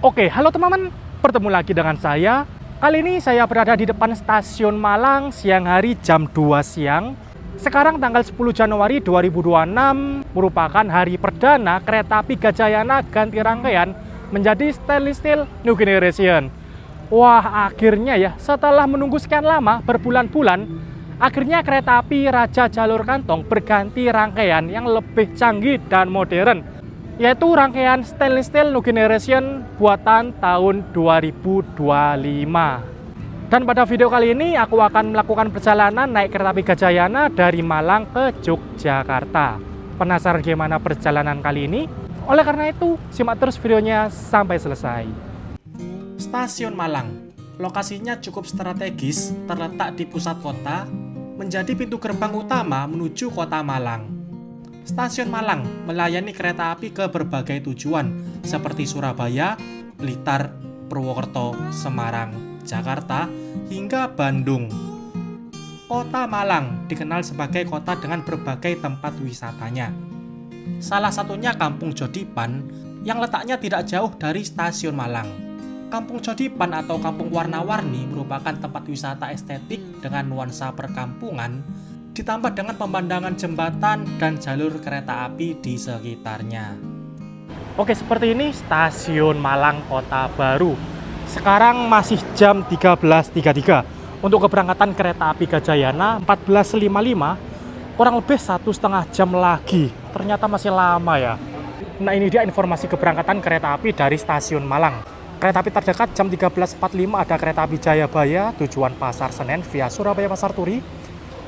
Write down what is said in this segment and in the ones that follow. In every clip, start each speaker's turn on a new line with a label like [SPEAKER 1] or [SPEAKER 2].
[SPEAKER 1] Oke, halo teman-teman, bertemu lagi dengan saya. Kali ini saya berada di depan stasiun Malang siang hari jam 2 siang. Sekarang tanggal 10 Januari 2026 merupakan hari perdana kereta api Gajayana ganti rangkaian menjadi stainless steel new generation. Wah, akhirnya ya, setelah menunggu sekian lama, berbulan-bulan, akhirnya kereta api Raja Jalur Kantong berganti rangkaian yang lebih canggih dan modern, yaitu rangkaian stainless steel new generation buatan tahun 2025. Dan pada video kali ini aku akan melakukan perjalanan naik kereta api Gajayana dari Malang ke Yogyakarta. Penasaran gimana perjalanan kali ini? Oleh karena itu, simak terus videonya sampai selesai. Stasiun Malang, lokasinya cukup strategis, terletak di pusat kota, menjadi pintu gerbang utama menuju kota Malang. Stasiun Malang melayani kereta api ke berbagai tujuan seperti Surabaya, Blitar, Purwokerto, Semarang, Jakarta, hingga Bandung. Kota Malang dikenal sebagai kota dengan berbagai tempat wisatanya. Salah satunya Kampung Jodipan yang letaknya tidak jauh dari Stasiun Malang. Kampung Jodipan atau Kampung Warna-Warni merupakan tempat wisata estetik dengan nuansa perkampungan, ditambah dengan pemandangan jembatan dan jalur kereta api di sekitarnya. Oke, seperti ini Stasiun Malang Kota Baru. Sekarang masih jam 13.33. Untuk keberangkatan kereta api Gajayana 14.55, kurang lebih 1,5 jam lagi. Ternyata masih lama ya. Nah, ini dia informasi keberangkatan kereta api dari Stasiun Malang. Kereta api terdekat jam 13.45 ada kereta api Jayabaya tujuan Pasar Senen via Surabaya Pasar Turi.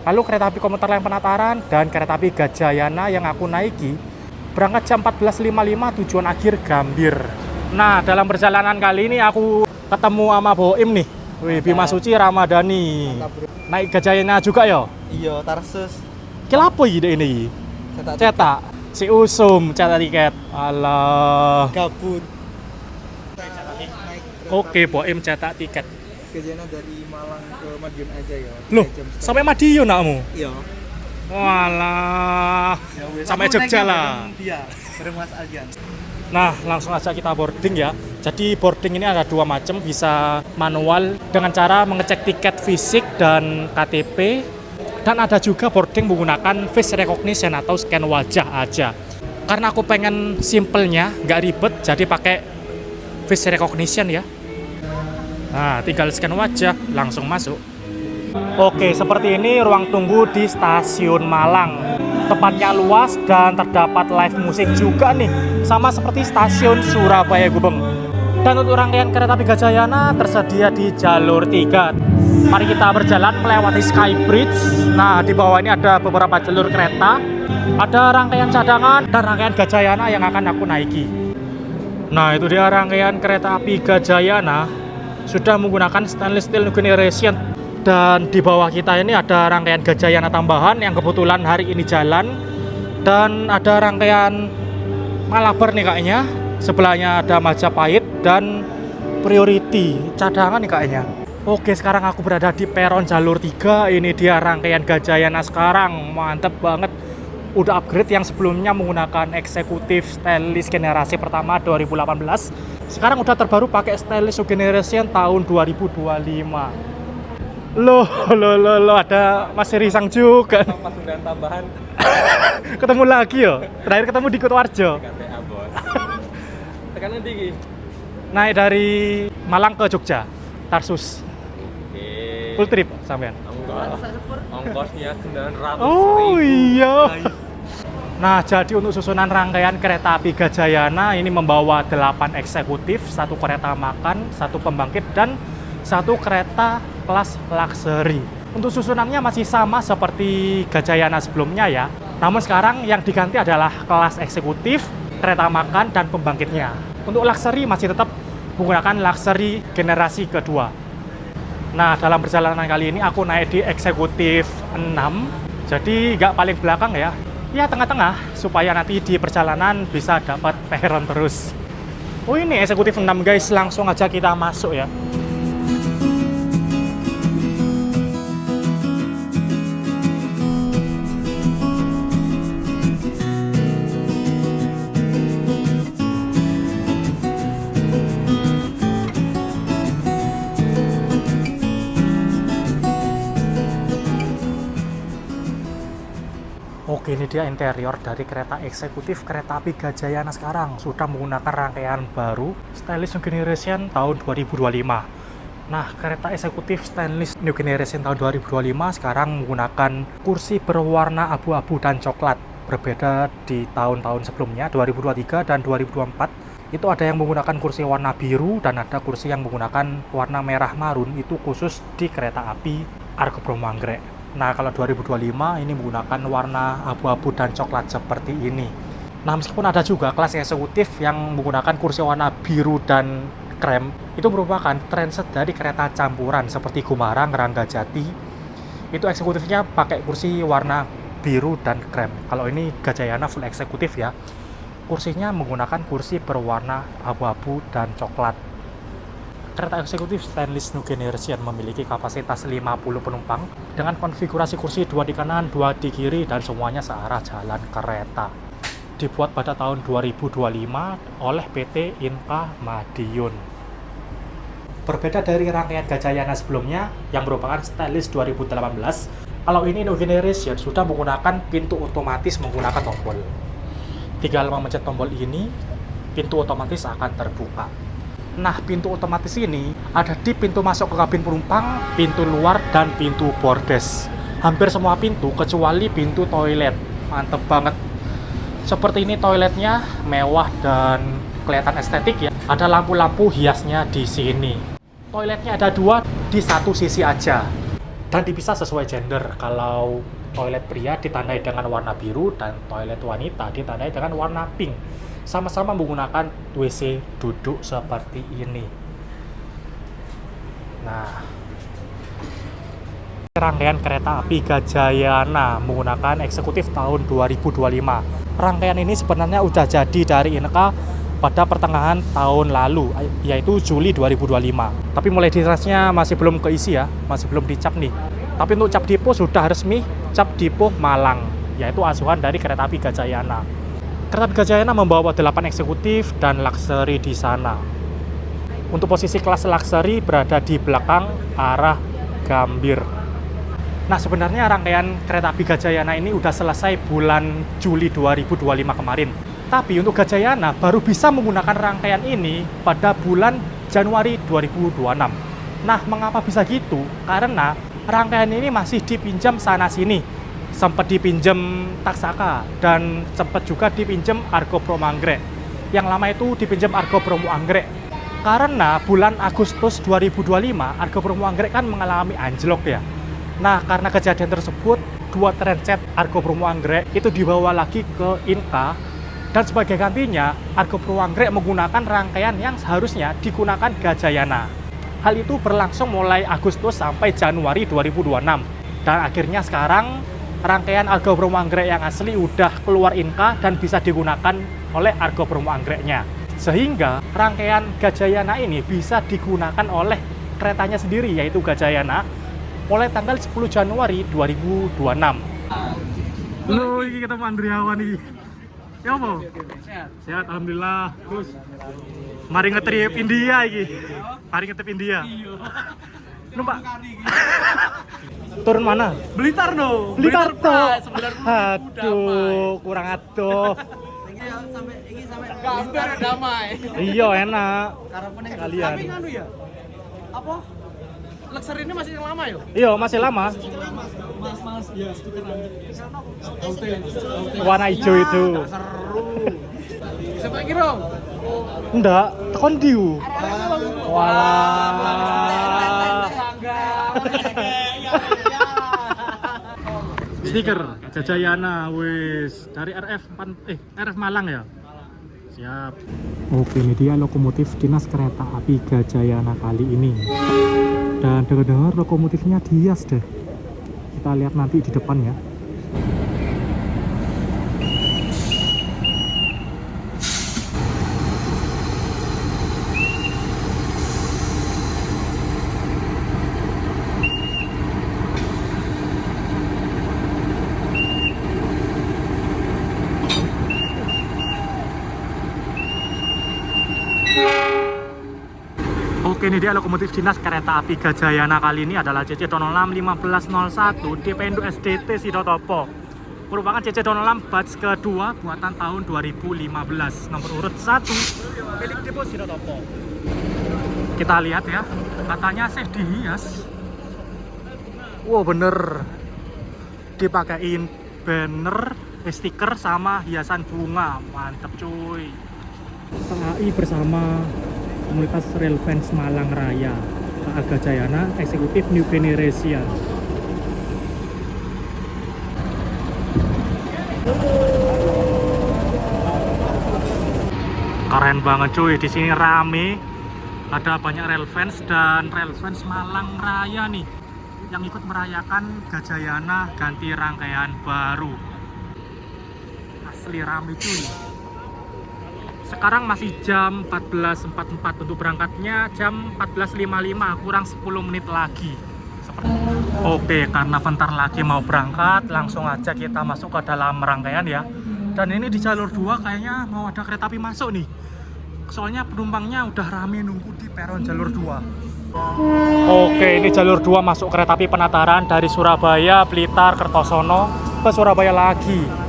[SPEAKER 1] Lalu kereta api komuter lain Penataran dan kereta api Gajayana yang aku naiki berangkat jam 14.55 tujuan akhir Gambir. Nah, dalam perjalanan kali ini aku ketemu sama Boim nih. Wih, Bima Suci Ramadhani. Naik Gajayana juga ya?
[SPEAKER 2] Iya, Tarsus.
[SPEAKER 1] Kenapa ini? Cetak. Si Usum cetak tiket. Alah.
[SPEAKER 2] Gabut.
[SPEAKER 1] Oke, Boim cetak tiket.
[SPEAKER 2] Gajayana dari Malang ke Madiun aja ya.
[SPEAKER 1] Loh, sampai Madiun nakmu?
[SPEAKER 2] Iya.
[SPEAKER 1] Walah. Sampai Jogja lah.
[SPEAKER 2] Dia, bareng Mas Aljan.
[SPEAKER 1] Nah, langsung aja kita boarding ya. Jadi boarding ini ada dua macam, bisa manual dengan cara mengecek tiket fisik dan KTP, dan ada juga boarding menggunakan face recognition atau scan wajah aja. Karena aku pengen simpelnya, nggak ribet, jadi pakai face recognition ya. Nah, tinggal scan wajah, langsung masuk. Oke, seperti ini ruang tunggu di Stasiun Malang. Tempatnya luas dan terdapat live musik juga nih, sama seperti stasiun Surabaya Gubeng. Dan untuk rangkaian kereta api Gajayana tersedia di jalur 3. Mari kita berjalan melewati Skybridge. Nah, di bawah ini ada beberapa jalur kereta. Ada rangkaian cadangan dan rangkaian Gajayana yang akan aku naiki. Nah, itu dia rangkaian kereta api Gajayana. Sudah menggunakan stainless steel new generation. Dan di bawah kita ini ada rangkaian Gajayana tambahan yang kebetulan hari ini jalan. Dan ada rangkaian Malabar nih kayaknya. Sebelahnya ada Majapahit dan Priority cadangan nih kayaknya. Oke, sekarang aku berada di peron jalur 3. Ini dia rangkaian Gajayana sekarang. Mantep banget. Udah upgrade yang sebelumnya menggunakan eksekutif stainless generasi pertama 2018. Sekarang udah terbaru pakai stainless generation tahun 2025. Loh, ada Mas Risang juga.
[SPEAKER 2] Pasundan tambahan.
[SPEAKER 1] Ketemu lagi ya? Terakhir ketemu di Kutoarjo.
[SPEAKER 2] KTA, Bos. Tekanan tinggi.
[SPEAKER 1] Naik dari Malang ke Jogja, Tarsus.
[SPEAKER 2] Oke.
[SPEAKER 1] Full trip sampean.
[SPEAKER 2] Ongkosnya 900.
[SPEAKER 1] Oh iya. Nah, jadi untuk susunan rangkaian kereta api Gajayana ini membawa 8 eksekutif, 1 kereta makan, 1 pembangkit, dan 1 kereta kelas luxury. Untuk susunannya masih sama seperti Gajayana sebelumnya ya. Namun sekarang yang diganti adalah kelas eksekutif, kereta makan, dan pembangkitnya. Untuk luxury masih tetap menggunakan luxury generasi kedua. Nah, dalam perjalanan kali ini aku naik di eksekutif 6. Jadi nggak paling belakang ya. Ya tengah-tengah supaya nanti di perjalanan bisa dapat peron terus. Oh, ini eksekutif 6 guys, langsung aja kita masuk ya. Oke, ini dia interior dari kereta eksekutif kereta api Gajayana sekarang. Sudah menggunakan rangkaian baru Stainless New Generation tahun 2025. Nah, kereta eksekutif Stainless New Generation tahun 2025 sekarang menggunakan kursi berwarna abu-abu dan coklat. Berbeda di tahun-tahun sebelumnya, 2023 dan 2024. Itu ada yang menggunakan kursi warna biru dan ada kursi yang menggunakan warna merah marun. Itu khusus di kereta api Argo Bromo Anggrek. Nah, kalau 2025 ini menggunakan warna abu-abu dan coklat seperti ini. Nah, meskipun ada juga kelas eksekutif yang menggunakan kursi warna biru dan krem, itu merupakan transit dari kereta campuran seperti Gumarang, Ranggajati. Itu eksekutifnya pakai kursi warna biru dan krem. Kalau ini Gajayana full eksekutif ya. Kursinya menggunakan kursi berwarna abu-abu dan coklat. Kereta eksekutif Stainless New Generation memiliki kapasitas 50 penumpang dengan konfigurasi kursi 2 di kanan, 2 di kiri, dan semuanya searah jalan kereta. Dibuat pada tahun 2025 oleh PT Inka Madiun. Berbeda dari rangkaian Gajayana sebelumnya yang merupakan Stainless 2018, kalau ini New Generation sudah menggunakan pintu otomatis menggunakan tombol. Tinggal memencet tombol ini, pintu otomatis akan terbuka. Nah, pintu otomatis ini ada di pintu masuk ke kabin penumpang, pintu luar, dan pintu bordes. Hampir semua pintu kecuali pintu toilet. Mantep banget. Seperti ini toiletnya, mewah dan kelihatan estetik ya. Ada lampu-lampu hiasnya di sini. Toiletnya ada 2 di satu sisi aja. Dan dipisah sesuai gender. Kalau toilet pria ditandai dengan warna biru dan toilet wanita ditandai dengan warna pink. Sama-sama menggunakan WC duduk seperti ini. Nah, rangkaian kereta api Gajayana menggunakan eksekutif tahun 2025. Rangkaian ini sebenarnya udah jadi dari Inka pada pertengahan tahun lalu, yaitu Juli 2025. Tapi mulai dinasnya masih belum keisi ya, masih belum dicap nih. Tapi untuk cap dipo sudah resmi, cap dipo Malang, yaitu asuhan dari kereta api Gajayana. Kereta api Gajayana membawa 8 eksekutif dan luxury di sana. Untuk posisi kelas luxury berada di belakang arah Gambir. Nah, sebenarnya rangkaian kereta api Gajayana ini udah selesai bulan Juli 2025 kemarin. Tapi untuk Gajayana baru bisa menggunakan rangkaian ini pada bulan Januari 2026. Nah, mengapa bisa gitu? Karena rangkaian ini masih dipinjam sana-sini. Sempat dipinjam Taksaka dan sempat juga dipinjam Argo Bromo Anggrek. Yang lama itu dipinjam Argo Bromo Anggrek. Karena bulan Agustus 2025 Argo Bromo Anggrek kan mengalami anjlok ya. Nah, karena kejadian tersebut 2 transit Argo Bromo Anggrek itu dibawa lagi ke Inka dan sebagai gantinya Argo Bromo Anggrek menggunakan rangkaian yang seharusnya digunakan Gajayana. Hal itu berlangsung mulai Agustus sampai Januari 2026 dan akhirnya sekarang rangkaian Argo Bromo Anggrek yang asli udah keluar Inka dan bisa digunakan oleh Argo Bromo Anggreknya. Sehingga rangkaian Gajayana ini bisa digunakan oleh keretanya sendiri yaitu Gajayana mulai tanggal 10 Januari 2026. Halo, ini ketemu Andriawan nih. Ya apa? Sehat, alhamdulillah. Terus mari ngetrip India iki. Mari ngetrip India. Numpak. Turun mana?
[SPEAKER 2] Blitar no.
[SPEAKER 1] Blitar toh. Aduh, kurang aduh.
[SPEAKER 2] Sampai gambar damai.
[SPEAKER 1] Iya, enak. Kalian.
[SPEAKER 2] Tapi nganu ya. Apa? Luxury ini masih yang lama ya?
[SPEAKER 1] Iya, masih lama.
[SPEAKER 2] Mas, ya stikeran.
[SPEAKER 1] Warna hijau itu.
[SPEAKER 2] Seru. Siapa yang kira?
[SPEAKER 1] Enggak, tekon diu. Walah. Stiker Gajayana wis dari RF Malang ya. Siap. Oke, ini dia lokomotif dinas kereta api Gajayana kali ini. Dan dengar-dengar lokomotifnya dihias deh. Kita lihat nanti di depan ya. Oke, ini dia lokomotif dinas kereta api Gajayana kali ini adalah CC 06 1501 Dipendu SDT Sidotopo. Merupakan CC Donolam batch kedua buatan tahun 2015. Nomor urut 1 milik Depo Sirotopo. Kita lihat ya, katanya sih dihias. Wow, bener. Dipakein banner, stiker sama hiasan bunga. Mantep cuy. KAI bersama komunitas Rail Fans Malang Raya, Pak Aga Jayana, eksekutif New Generation. Keren banget cuy, di sini rame. Ada banyak Rail Fans dan Rail Fans Malang Raya nih yang ikut merayakan Gajayana ganti rangkaian baru. Asli rame cuy. Sekarang masih jam 14.44, untuk berangkatnya jam 14.55, kurang 10 menit lagi. Oke, karena bentar lagi mau berangkat, langsung aja kita masuk ke dalam rangkaian ya. Dan ini di jalur 2 kayaknya mau ada kereta api masuk nih. Soalnya penumpangnya udah rame nunggu di peron jalur 2. Oke, ini jalur 2 masuk kereta api Penataran dari Surabaya, Blitar, Kertosono ke Surabaya lagi.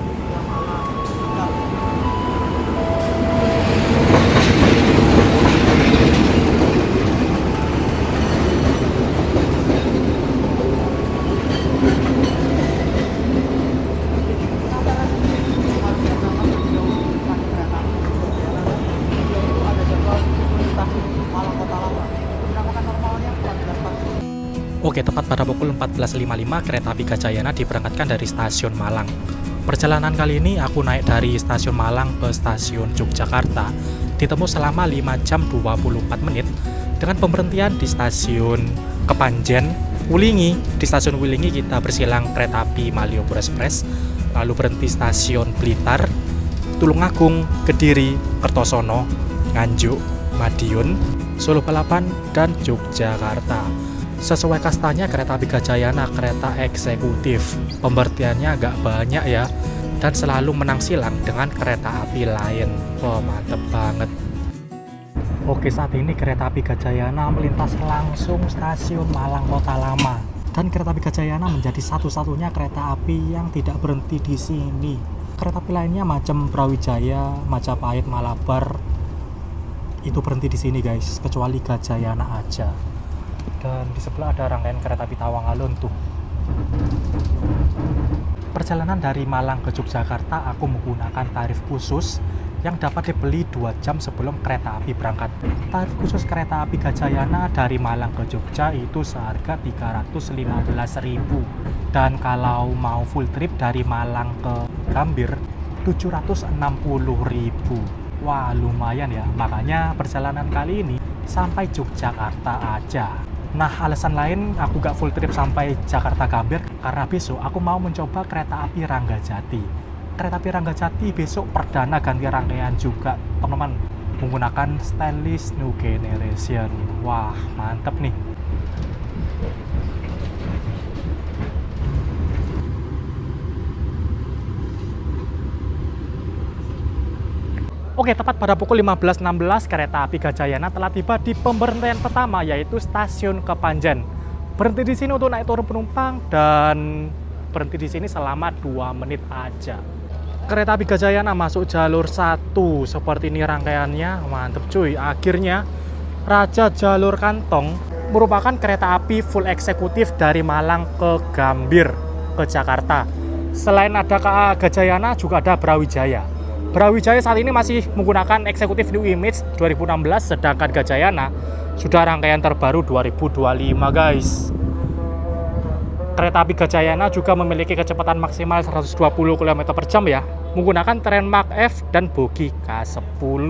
[SPEAKER 1] Oke, tepat pada pukul 14.55 kereta api Gajayana diberangkatkan dari stasiun Malang. Perjalanan kali ini aku naik dari stasiun Malang ke stasiun Yogyakarta ditempuh selama 5 jam 24 menit dengan pemberhentian di stasiun Kepanjen, Wulingi. Di stasiun Wulingi kita bersilang kereta api Malioboro Express, lalu berhenti stasiun Blitar, Tulungagung, Kediri, Kertosono, Nganjuk, Madiun, Solo Balapan, dan Yogyakarta. Sesuai kastanya kereta api Gajayana kereta eksekutif. Pemberhentiannya agak banyak ya, dan selalu menang silang dengan kereta api lain. Wah, mantep banget. Oke, saat ini kereta api Gajayana melintas langsung stasiun Malang Kota Lama. Dan kereta api Gajayana menjadi satu-satunya kereta api yang tidak berhenti di sini. Kereta api lainnya macam Brawijaya, Majapahit, Malabar itu berhenti di sini guys, kecuali Gajayana aja. Dan di sebelah ada rangkaian kereta api Tawang Alun tuh. Perjalanan dari Malang ke Yogyakarta aku menggunakan tarif khusus yang dapat dibeli 2 jam sebelum kereta api berangkat. Tarif khusus kereta api Gajayana dari Malang ke Jogja itu seharga 315.000. Dan kalau mau full trip dari Malang ke Gambir 760.000. Wah, lumayan ya. Makanya perjalanan kali ini sampai Yogyakarta aja. Nah, alasan lain aku gak full trip sampai Jakarta Gambir karena besok aku mau mencoba kereta api Ranggajati. Kereta api Ranggajati besok perdana ganti rangkaian juga, teman-teman, menggunakan stainless New Generation. Wah, mantep nih. Oke, tepat pada pukul 15.16 kereta api Gajayana telah tiba di pemberhentian pertama, yaitu stasiun Kepanjen. Berhenti di sini untuk naik turun penumpang dan berhenti di sini selama 2 menit aja. Kereta api Gajayana masuk jalur 1, seperti ini rangkaiannya, mantep cuy. Akhirnya Raja Jalur Kantong merupakan kereta api full eksekutif dari Malang ke Gambir ke Jakarta. Selain ada KA Gajayana juga ada Brawijaya. Brawijaya saat ini masih menggunakan eksekutif New Image 2016, sedangkan Gajayana sudah rangkaian terbaru 2025 guys. Kereta api Gajayana juga memiliki kecepatan maksimal 120 km/jam ya, menggunakan tren Mark F dan bogi K10.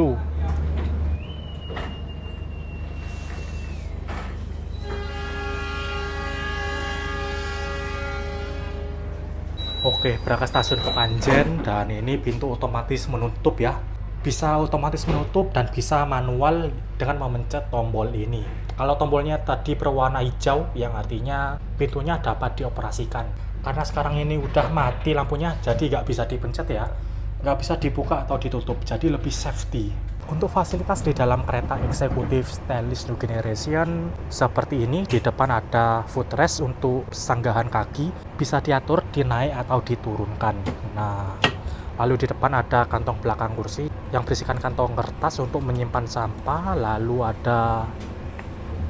[SPEAKER 1] Oke, berangkat stasiun Kepanjen dan ini pintu otomatis menutup ya. Bisa otomatis menutup dan bisa manual dengan memencet tombol ini. Kalau tombolnya tadi berwarna hijau, yang artinya pintunya dapat dioperasikan. Karena sekarang ini udah mati lampunya, jadi nggak bisa dipencet ya. Nggak bisa dibuka atau ditutup, jadi lebih safety. Untuk fasilitas di dalam kereta eksekutif Stylish New Generation seperti ini, di depan ada footrest untuk sanggahan kaki, bisa diatur dinaik atau diturunkan. Nah, lalu di depan ada kantong belakang kursi yang berisikan kantong kertas untuk menyimpan sampah. Lalu ada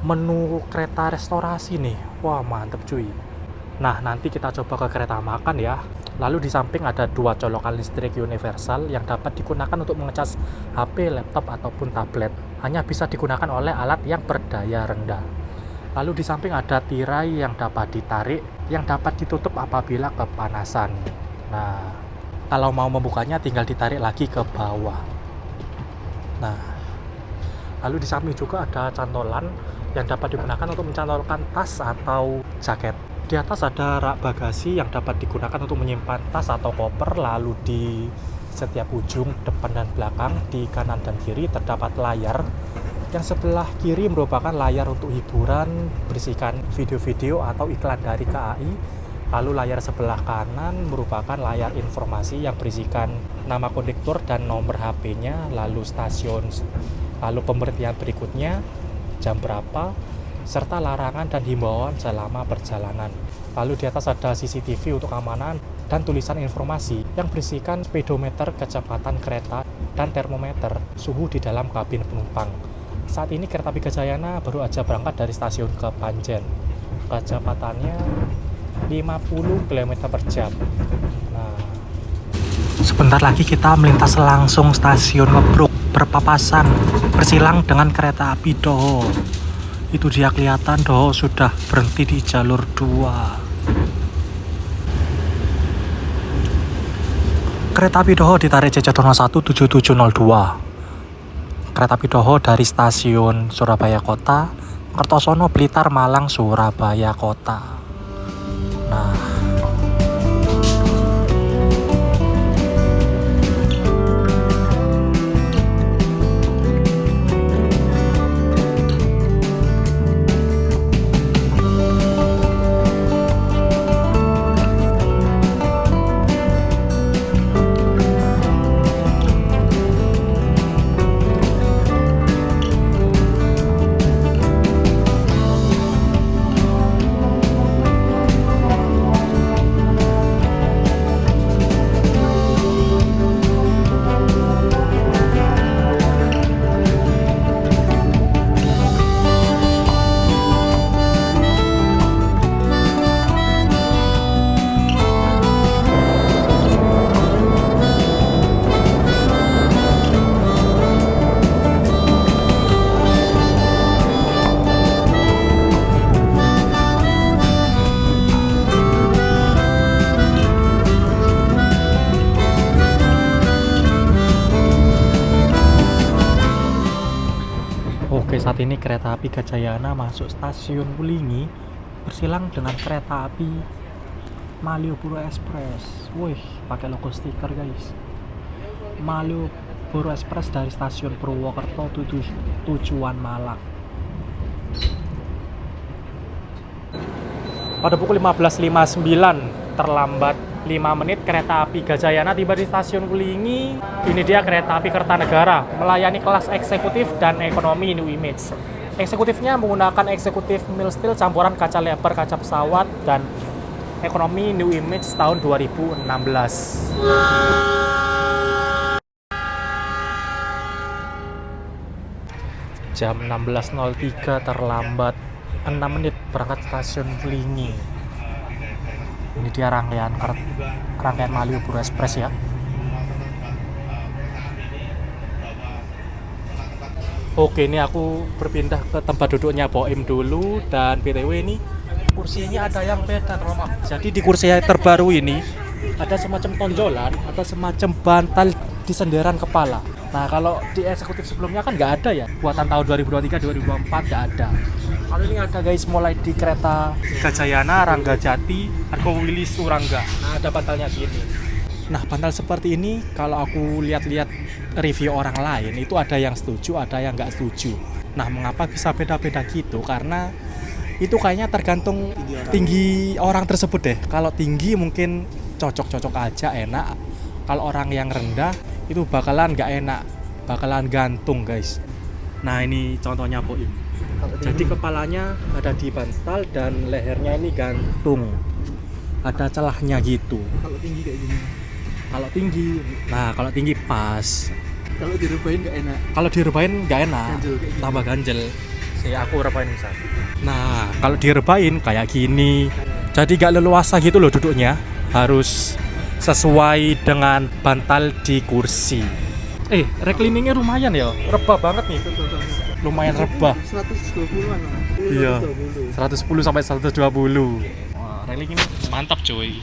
[SPEAKER 1] menu kereta restorasi nih. Wah, mantep cuy. Nah, nanti kita coba ke kereta makan ya. Lalu di samping ada dua colokan listrik universal yang dapat digunakan untuk mengecas HP, laptop, ataupun tablet. Hanya bisa digunakan oleh alat yang berdaya rendah. Lalu di samping ada tirai yang dapat ditarik, yang dapat ditutup apabila kepanasan. Nah, kalau mau membukanya tinggal ditarik lagi ke bawah. Nah, lalu di samping juga ada cantolan yang dapat digunakan untuk mencantolkan tas atau jaket. Di atas ada rak bagasi yang dapat digunakan untuk menyimpan tas atau koper. Lalu di setiap ujung depan dan belakang, di kanan dan kiri terdapat layar. Yang sebelah kiri merupakan layar untuk hiburan, berisikan video-video atau iklan dari KAI. Lalu layar sebelah kanan merupakan layar informasi yang berisikan nama kondektur dan nomor HP-nya, lalu stasiun, lalu pemberhentian berikutnya, jam berapa, serta larangan dan himbauan selama perjalanan. Lalu di atas ada CCTV untuk keamanan dan tulisan informasi yang berisikan speedometer kecepatan kereta dan termometer suhu di dalam kabin penumpang. Saat ini kereta api Gajayana baru aja berangkat dari stasiun ke Panjen. Kecepatannya 50 km per jam. Nah, sebentar lagi kita melintas langsung stasiun Mebruk, berpapasan, bersilang dengan kereta api Doho. Itu dia kelihatan Doho sudah berhenti di jalur 2. Kereta api Doho ditarik CC01 7702. Kereta api Doho dari stasiun Surabaya Kota, Kertosono, Blitar, Malang, Surabaya Kota. Nah, oke, saat ini kereta api Gajayana masuk stasiun Wulingi bersilang dengan kereta api Malioboro Express. Wih, pakai logo stiker guys. Malioboro Express dari stasiun Purwokerto tujuan Malang. Pada pukul 15.59 terlambat 5 menit kereta api Gajayana tiba di stasiun Wulingi. Ini dia kereta api Kertanegara, melayani kelas eksekutif dan ekonomi New Image. Eksekutifnya menggunakan eksekutif mild steel campuran kaca lebar kaca pesawat dan ekonomi New Image tahun 2016. Jam 16.03 terlambat 6 menit berangkat stasiun Wulingi. Ini dia rangkaian Malioboro Express ya. Oke, ini aku berpindah ke tempat duduknya Boim dulu. Dan BTW ini kursinya ada yang beda teman. Jadi di kursi terbaru ini ada semacam tonjolan atau semacam bantal di senderan kepala. Nah, kalau di eksekutif sebelumnya kan nggak ada ya. Buatan tahun 2023-2024 nggak ada. Kalau ini ada guys, mulai di kereta Gajayana, Ranggajati, Argowili, Surangga. Nah, ada bantalnya gini. Nah, bantal seperti ini kalau aku lihat-lihat review orang lain itu ada yang setuju, ada yang nggak setuju. Nah, mengapa bisa beda-beda gitu? Karena itu kayaknya tergantung tinggi orang tersebut deh. Kalau tinggi mungkin cocok-cocok aja, enak. Kalau orang yang rendah itu bakalan nggak enak. bakalan gantung guys. Nah ini contohnya Boim. Jadi kepalanya ada di bantal dan lehernya ini gantung. Ada celahnya gitu.
[SPEAKER 2] Kalau tinggi kayak gini.
[SPEAKER 1] Kalau tinggi, nah kalau tinggi pas.
[SPEAKER 2] Kalau direbahin nggak enak.
[SPEAKER 1] Kalau direbahin nggak enak,
[SPEAKER 2] Ganjel kayak gini.
[SPEAKER 1] tambah ganjel. Aku rebahin bisa. Nah kalau direbahin kayak gini, jadi nggak leluasa gitu loh duduknya. Harus sesuai dengan bantal di kursi. Recliningnya lumayan ya, rebah banget nih. Lumayan rebah.
[SPEAKER 2] 120-an.
[SPEAKER 1] Iya. 110 sampai 120. Wah, reclining ini mantap coy.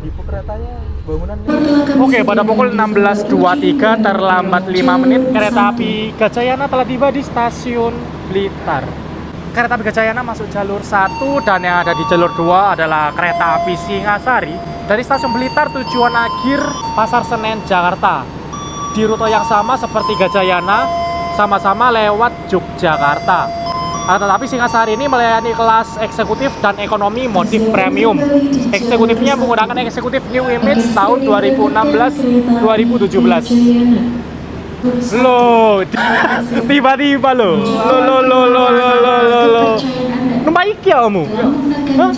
[SPEAKER 2] Tipe keretanya bangunannya.
[SPEAKER 1] Oke, pada pukul 16.23 terlambat 5 menit kereta api Gajayana telah tiba di stasiun Blitar. Kereta api Gajayana masuk jalur 1 dan yang ada di jalur 2 adalah kereta api Singasari dari stasiun Blitar tujuan akhir Pasar Senen, Jakarta. Di rute yang sama seperti Gajayana, sama-sama lewat Yogyakarta. Tetapi Singasari ini melayani kelas eksekutif dan ekonomi motif premium. Eksekutifnya menggunakan eksekutif New Image tahun 2016-2017. Loh, tiba-tiba loh. Lo. Numpak iki ya kamu? Hah?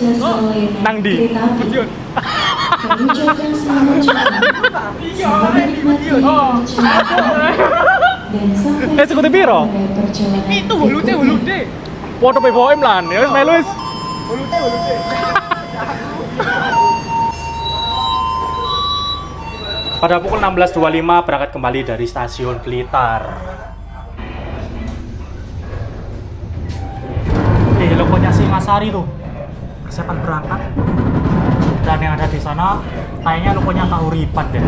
[SPEAKER 1] Nang di? Eksekutif piro?
[SPEAKER 2] Itu hulute.
[SPEAKER 1] Waduh PBOM lan, ya wis melu wis.
[SPEAKER 2] Hulute.
[SPEAKER 1] Pada pukul 16.25 berangkat kembali dari stasiun Blitar. Logonya Singasari tuh. Persiapan berangkat. Dan yang ada di sana kayaknya logonya Kahuripan deh.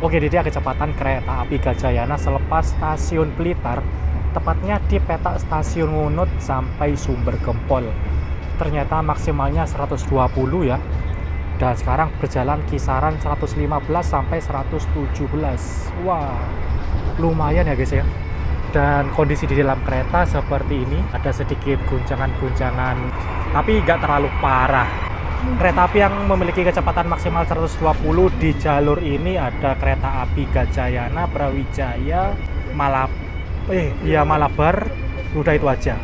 [SPEAKER 1] Oke, jadi kecepatan kereta api Gajayana selepas stasiun Blitar, tepatnya di petak stasiun Ngunut sampai Sumber Gempol. Ternyata maksimalnya 120 ya. Dan sekarang berjalan kisaran 115 sampai 117. Wah, lumayan ya guys ya. Dan kondisi di dalam kereta seperti ini, ada sedikit guncangan-guncangan, tapi nggak terlalu parah. Kereta api yang memiliki kecepatan maksimal 120 di jalur ini ada kereta api Gajayana, Brawijaya, Malabar, udah itu aja.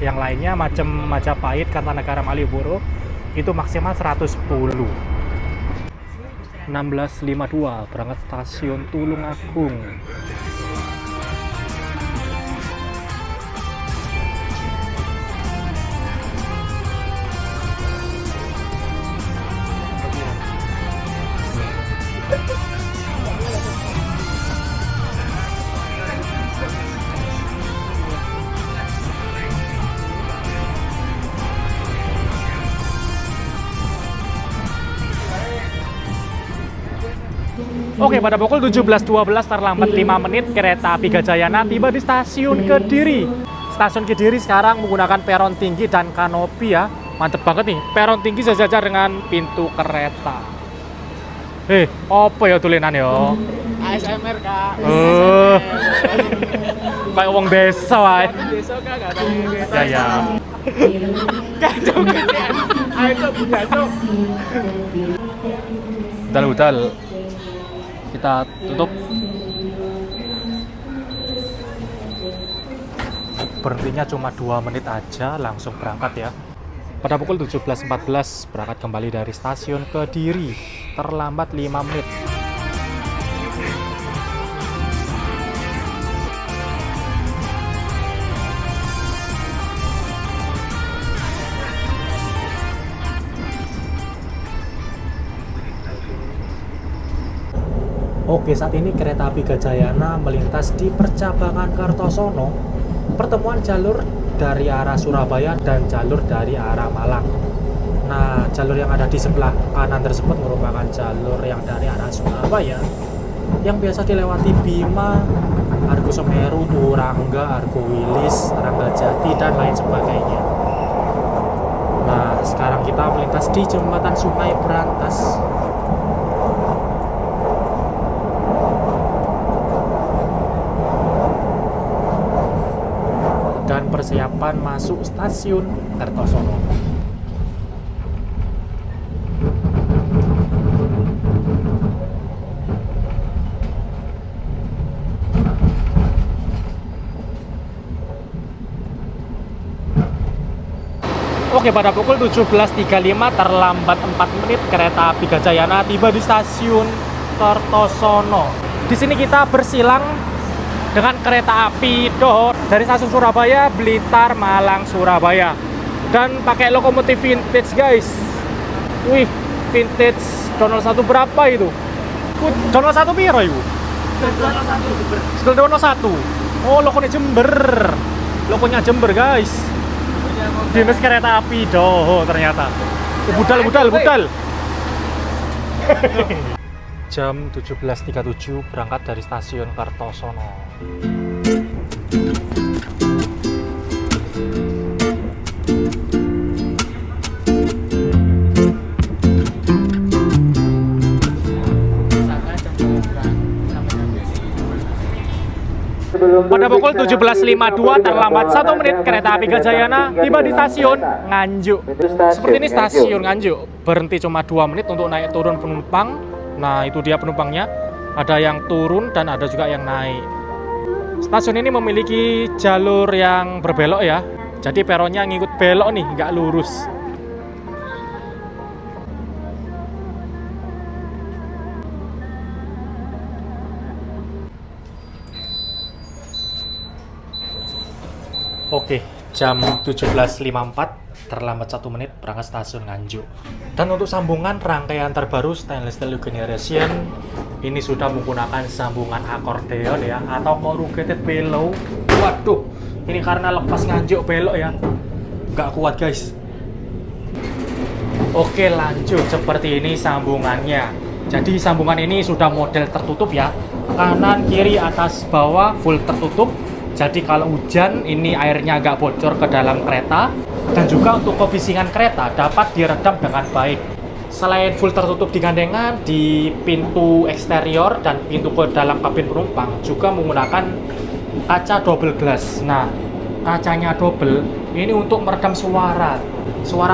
[SPEAKER 1] Yang lainnya macam Majapahit, Kartanegara, Malioboro itu maksimal 110. 16.52 berangkat stasiun Tulungagung. Oke, pada pukul 17.12 terlambat 5 menit kereta api Gajayana tiba di stasiun Kediri. Stasiun Kediri sekarang menggunakan peron tinggi dan kanopi ya. Mantep banget nih, peron tinggi sejajar dengan pintu kereta. Apa ya tulisan ya?
[SPEAKER 2] ASMR Kak.
[SPEAKER 1] Kayak wong desa wae.
[SPEAKER 2] Besok Kak enggak
[SPEAKER 1] Ya
[SPEAKER 2] tahu.
[SPEAKER 1] ya.
[SPEAKER 2] Kacau kan. Ayo Cok, buka Cok.
[SPEAKER 1] Udal. Kita tutup. berhentinya cuma 2 menit aja, langsung berangkat ya. Pada pukul 17.14 berangkat kembali dari stasiun Kediri, terlambat 5 menit. Oke, saat ini kereta api Gajayana melintas di percabangan Kartosono, pertemuan jalur dari arah Surabaya dan jalur dari arah Malang. Nah, jalur yang ada di sebelah kanan tersebut merupakan jalur yang dari arah Surabaya, yang biasa dilewati Bima, Argo Semeru, Turangga, Argo Wilis, Ranggajati, dan lain sebagainya. Nah, sekarang kita melintas di jembatan Sungai Berantas. Dan persiapan masuk stasiun Kertosono. Oke, pada pukul 17.35 terlambat 4 menit kereta api Gajayana tiba di stasiun Kertosono. Di sini kita bersilang dengan kereta api Doho dari stasiun Surabaya, Blitar, Malang, Surabaya, dan pakai lokomotif vintage guys. Wih, vintage Dono 1 berapa itu? Dono 1 piro itu? Dono 1. Oh, lokonya Jember. Lokonya Jember guys. Dinas kereta api Doho ternyata. Budal. Jam 17.37 berangkat dari stasiun Kartosono. Pada pukul 17.52 terlambat 1 menit kereta api Gajayana tiba di stasiun Nganjuk. Seperti ini stasiun Nganjuk, berhenti cuma 2 menit untuk naik turun penumpang. Nah, itu dia penumpangnya. Ada yang turun dan ada juga yang naik. Stasiun ini memiliki jalur yang berbelok ya. Jadi peronnya ngikut belok nih, nggak lurus. Oke, jam 17.54 terlambat 1 menit berangkat stasiun Nganjuk. Dan untuk sambungan rangkaian terbaru Stainless Steel New Generation ini sudah menggunakan sambungan akordeon ya, atau corrugated bellow. Waduh, ini karena lepas Nganjuk belok ya, nggak kuat guys. Oke, lanjut. Seperti ini sambungannya. Jadi sambungan ini sudah model tertutup ya, kanan kiri atas bawah full tertutup. Jadi kalau hujan ini airnya nggak bocor ke dalam kereta, dan juga untuk kebisingan kereta dapat diredam dengan baik. Selain full tertutup di gandengan, di pintu eksterior dan pintu ke dalam kabin penumpang juga menggunakan kaca double glass. Nah, kacanya double ini untuk meredam suara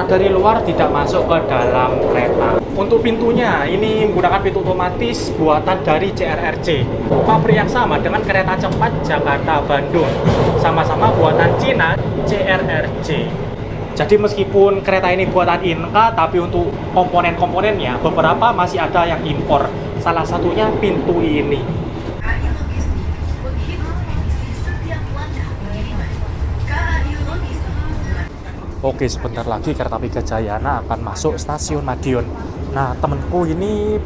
[SPEAKER 1] dari luar tidak masuk ke dalam kereta. Untuk pintunya ini menggunakan pintu otomatis buatan dari CRRC, pabrik yang sama dengan kereta cepat Jakarta-Bandung, sama-sama buatan Cina, CRRC. Jadi meskipun kereta ini buatan Inka, tapi untuk komponen-komponennya beberapa masih ada yang impor. Salah satunya pintu ini. Oke, sebentar lagi kereta api Gajayana akan masuk stasiun Madiun. Nah, temenku ini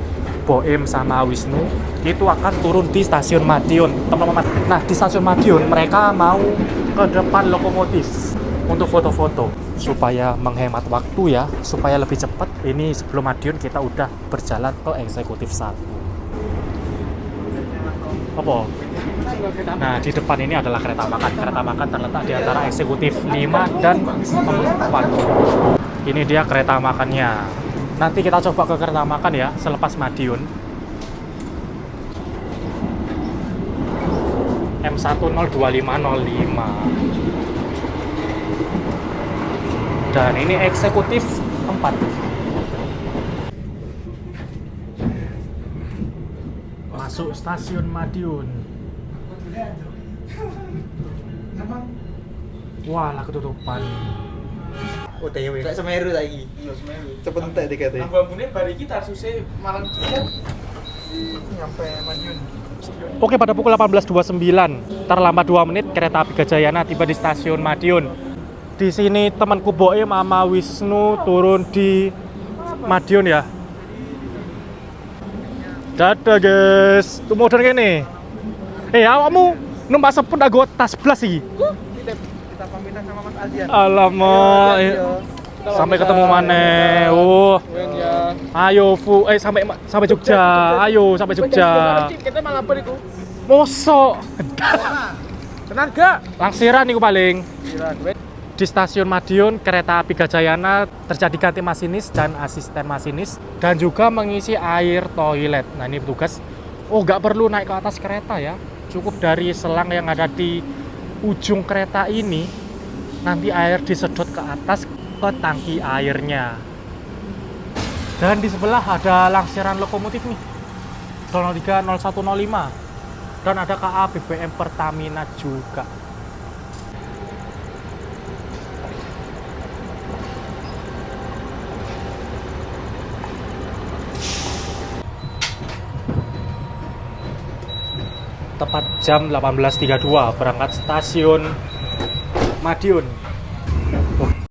[SPEAKER 1] Boim sama Wisnu itu akan turun di stasiun Madiun, teman-teman. Nah, di stasiun Madiun mereka mau ke depan lokomotif untuk foto-foto supaya menghemat waktu ya, supaya lebih cepat. Ini sebelum Madiun kita udah berjalan ke eksekutif 1. Apa? Nah, di depan ini adalah kereta makan. Kereta makan terletak di antara eksekutif 5 dan 4. Ini dia kereta makannya. Nanti kita coba ke kereta makan ya, selepas Madiun. M102505. Dan ini eksekutif 4. Masuk stasiun Madiun. Wah, lah ketutupan.
[SPEAKER 3] OTW kayak Semeru lagi.
[SPEAKER 2] Iya, Semeru.
[SPEAKER 3] Sepentek dikate.
[SPEAKER 2] Ambu-ambune bari kita susah malam juga nyampe Madiun.
[SPEAKER 1] Oke, pada pukul 18.29, terlambat 2 menit kereta api Gajayana tiba di stasiun Madiun. Di sini temanku Boim sama Wisnu turun di Madiun ya. Dadah guys, tuh modern gini. Awakmu numpak sepeda nggo tas blas iki.
[SPEAKER 2] Kita pamitan sama Mas Aldian.
[SPEAKER 1] Alamak. Sampai ketemu maneh.
[SPEAKER 2] Ya.
[SPEAKER 1] Ayo sampai Jogja. Ayo sampai Jogja.
[SPEAKER 2] Kita malah apa itu?
[SPEAKER 1] Mosok.
[SPEAKER 2] Benar gak?
[SPEAKER 1] Langsiran niku paling.
[SPEAKER 2] Iya,
[SPEAKER 1] Di stasiun Madiun, kereta api Gajayana terjadi ganti masinis dan asisten masinis dan juga mengisi air toilet. Nah, ini petugas, nggak perlu naik ke atas kereta ya. Cukup dari selang yang ada di ujung kereta ini, nanti air disedot ke atas ke tangki airnya. Dan di sebelah ada langsiran lokomotif nih, 03 0105. Dan ada KA BBM Pertamina juga. Tepat jam 18.32 berangkat stasiun Madiun.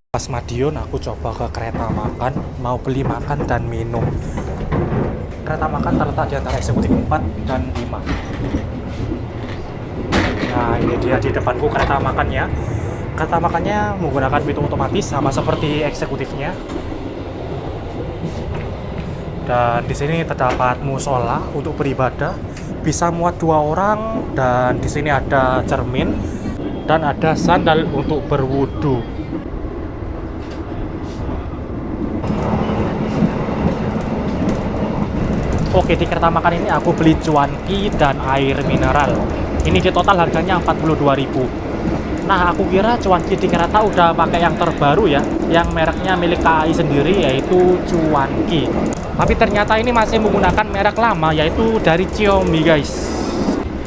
[SPEAKER 1] Pas Madiun aku coba ke kereta makan, mau beli makan dan minum. Kereta makan terletak di antara eksekutif 4 dan 5. Nah, ini dia di depanku kereta makannya. Kereta makannya menggunakan pintu otomatis sama seperti eksekutifnya. Dan di sini terdapat musola untuk beribadah. Bisa muat 2 orang dan di sini ada cermin dan ada sandal untuk berwudu. Oke, di kereta makan ini aku beli cuanki dan air mineral. Ini di total harganya 42.000. Nah, aku kira cuanki di kereta udah pakai yang terbaru ya, yang mereknya milik KAI sendiri yaitu cuanki. Tapi ternyata ini masih menggunakan merek lama yaitu dari Xiaomi guys.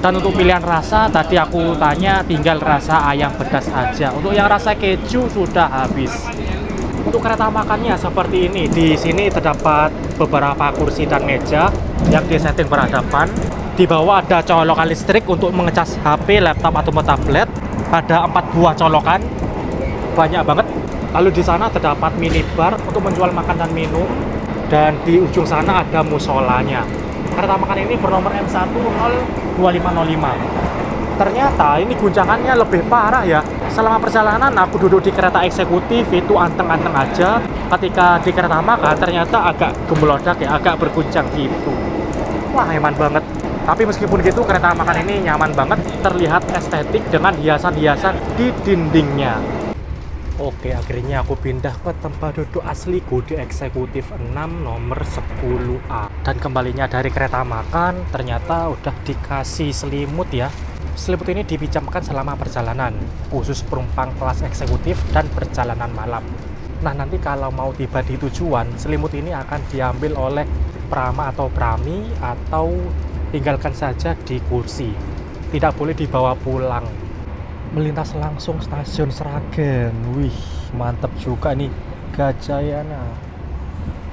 [SPEAKER 1] Dan untuk pilihan rasa tadi aku tanya tinggal rasa ayam pedas aja. Untuk yang rasa keju sudah habis. Untuk kereta makannya seperti ini. Di sini terdapat beberapa kursi dan meja yang disetting berhadapan. Di bawah ada colokan listrik untuk mengecas HP, laptop atau tablet. Ada 4 buah colokan. Banyak banget. Lalu di sana terdapat minibar untuk menjual makan dan minum. Dan di ujung sana ada musolanya. Kereta makan ini bernomor M102505. Ternyata ini guncangannya lebih parah ya. Selama perjalanan aku duduk di kereta eksekutif itu anteng-anteng aja. Ketika di kereta makan ternyata agak gemelodak ya, agak berguncang gitu. Wah, nyaman banget. Tapi meskipun gitu kereta makan ini nyaman banget, terlihat estetik dengan hiasan-hiasan di dindingnya. Oke, akhirnya aku pindah ke tempat duduk asliku di eksekutif 6 nomor 10A. Dan kembalinya dari kereta makan, ternyata udah dikasih selimut ya. Selimut ini dipinjamkan selama perjalanan, khusus penumpang kelas eksekutif dan perjalanan malam. Nah, nanti kalau mau tiba di tujuan, selimut ini akan diambil oleh prama atau prami, atau tinggalkan saja di kursi. Tidak boleh dibawa pulang. Melintas langsung stasiun Sragen. Wih, mantep juga nih Gajayana.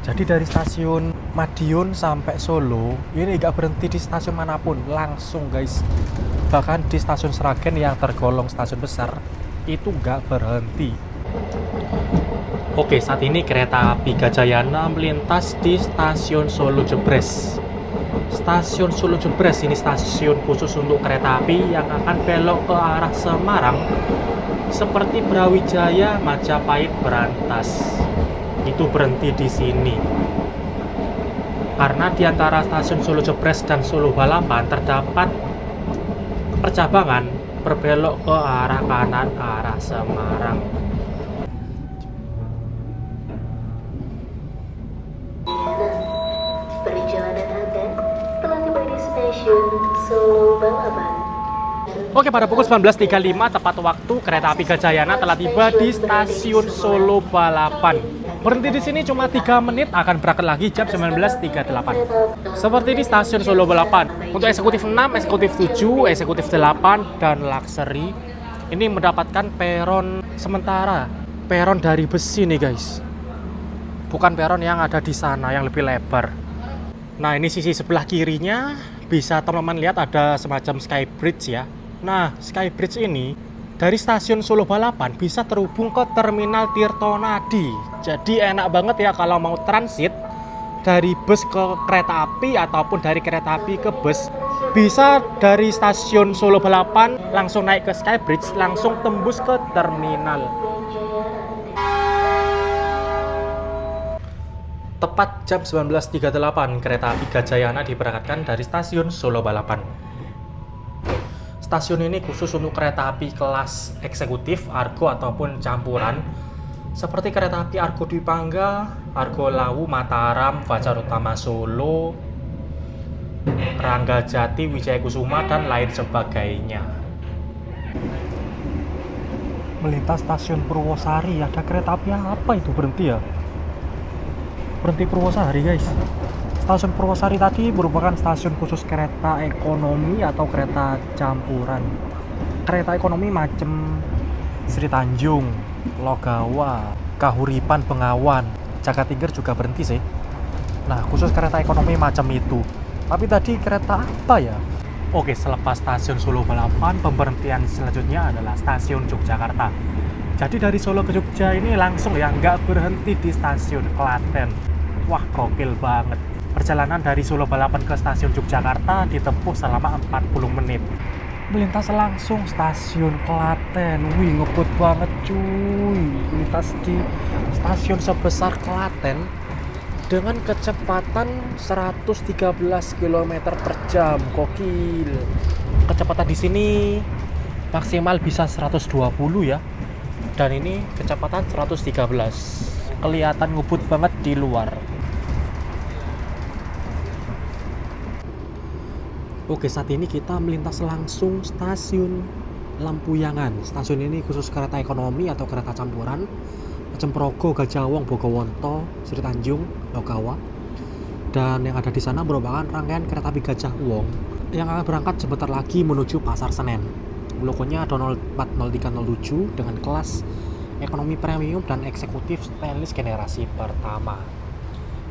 [SPEAKER 1] Jadi dari stasiun Madiun sampai Solo ini gak berhenti di stasiun manapun, langsung guys. Bahkan di stasiun Sragen yang tergolong stasiun besar itu gak berhenti. Oke, saat ini kereta api Gajayana melintas di stasiun Solo Jebres. Stasiun Solo Jebres ini stasiun khusus untuk kereta api yang akan belok ke arah Semarang seperti Brawijaya, Majapahit, Berantas. Itu berhenti di sini. Karena di antara stasiun Solo Jebres dan Solo Balapan terdapat percabangan berbelok ke arah kanan ke arah Semarang.
[SPEAKER 4] Perjalanan Anda telah tiba di stasiun Solo Balapan.
[SPEAKER 1] Oke, pada pukul 19.35 tepat waktu kereta api Gajayana telah tiba di stasiun Solo Balapan. Berhenti di sini cuma 3 menit, akan berangkat lagi jam 19.38. Seperti di stasiun Solo Balapan. Untuk eksekutif 6, eksekutif 7, eksekutif 8, dan luxury Ini mendapatkan peron sementara, peron dari besi nih guys. Bukan peron yang ada di sana yang lebih lebar. Nah, ini sisi sebelah kirinya bisa teman-teman lihat ada semacam skybridge ya. Nah, skybridge ini dari stasiun Solo Balapan bisa terhubung ke terminal Tirtonadi. Jadi enak banget ya kalau mau transit dari bus ke kereta api ataupun dari kereta api ke bus. Bisa dari stasiun Solo Balapan langsung naik ke skybridge, langsung tembus ke terminal. Tepat jam 19.38 kereta api Gajayana diberangkatkan dari stasiun Solo Balapan. Stasiun ini khusus untuk kereta api kelas eksekutif, Argo ataupun campuran, seperti kereta api Argo Dwi Pangga, Argo Lawu Mataram, Fajar Utama Solo, Ranggajati, Wijaya Kusuma, dan lain sebagainya. Melintas stasiun Purwosari, ada kereta api apa itu berhenti ya? Berhenti Purwosari guys. Stasiun Purwosari tadi merupakan stasiun khusus kereta ekonomi atau kereta campuran. Kereta ekonomi macam Sri Tanjung, Logawa, Kahuripan, Bengawan, Jagatingkir juga berhenti sih. Nah, khusus kereta ekonomi macam itu. Tapi tadi kereta apa ya? Oke, selepas stasiun Solo Balapan, pemberhentian selanjutnya adalah stasiun Yogyakarta. Jadi dari Solo ke Jogja ini langsung ya, nggak berhenti di stasiun Klaten. Wah, gokil banget. Perjalanan dari Solo Balapan ke stasiun Yogyakarta ditempuh selama 40 menit. Melintas langsung stasiun Klaten. Wih, ngebut banget cuy. Melintas di stasiun sebesar Klaten dengan kecepatan 113 km per jam. Gokil. Kecepatan di sini maksimal bisa 120 ya. Dan ini kecepatan 113. Kelihatan ngebut banget di luar. Oke, saat ini kita melintas langsung stasiun Lampuyangan. Stasiun ini khusus kereta ekonomi atau kereta campuran macam Progo, Gajahwong, Bogowonto, Sri Tanjung, Logawa. Dan yang ada di sana merupakan rangkaian kereta api Gajahwong yang akan berangkat sebentar lagi menuju Pasar Senen. Logonya ada 040307 dengan kelas ekonomi premium dan eksekutif stainless generasi pertama.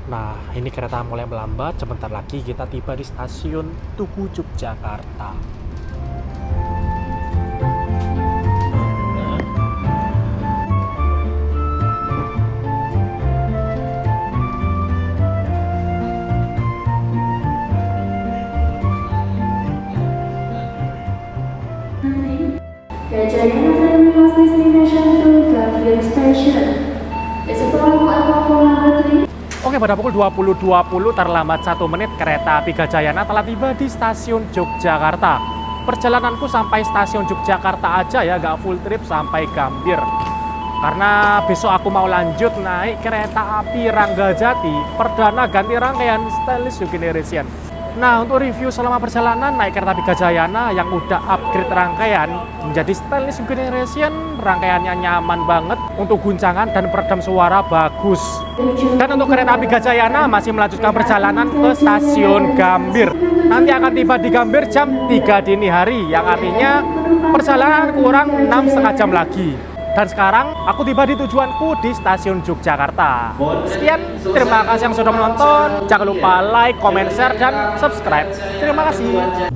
[SPEAKER 1] Nah, ini kereta mulai melambat. Sebentar lagi kita tiba di stasiun Tugu Yogyakarta.
[SPEAKER 4] Gajayana terminal destination to Gambir Station. Is available at platform number 3.
[SPEAKER 1] Oke, pada pukul 20.20 terlambat 1 menit kereta api Gajayana telah tiba di stasiun Yogyakarta. Perjalananku sampai stasiun Yogyakarta aja ya, gak full trip sampai Gambir. Karena besok aku mau lanjut naik kereta api Ranggajati, perdana ganti rangkaian stainless new generation. Nah, untuk review selama perjalanan naik kereta api Gajayana yang udah upgrade rangkaian menjadi stainless new generation, rangkaiannya nyaman banget, untuk guncangan dan peredam suara bagus. Dan untuk kereta api Gajayana masih melanjutkan perjalanan ke stasiun Gambir. Nanti akan tiba di Gambir jam 3 dini hari, yang artinya perjalanan kurang 6,5 jam lagi. Dan sekarang aku tiba di tujuanku di stasiun Yogyakarta. Sekian, terima kasih yang sudah menonton. Jangan lupa like, comment, share, dan subscribe. Terima kasih.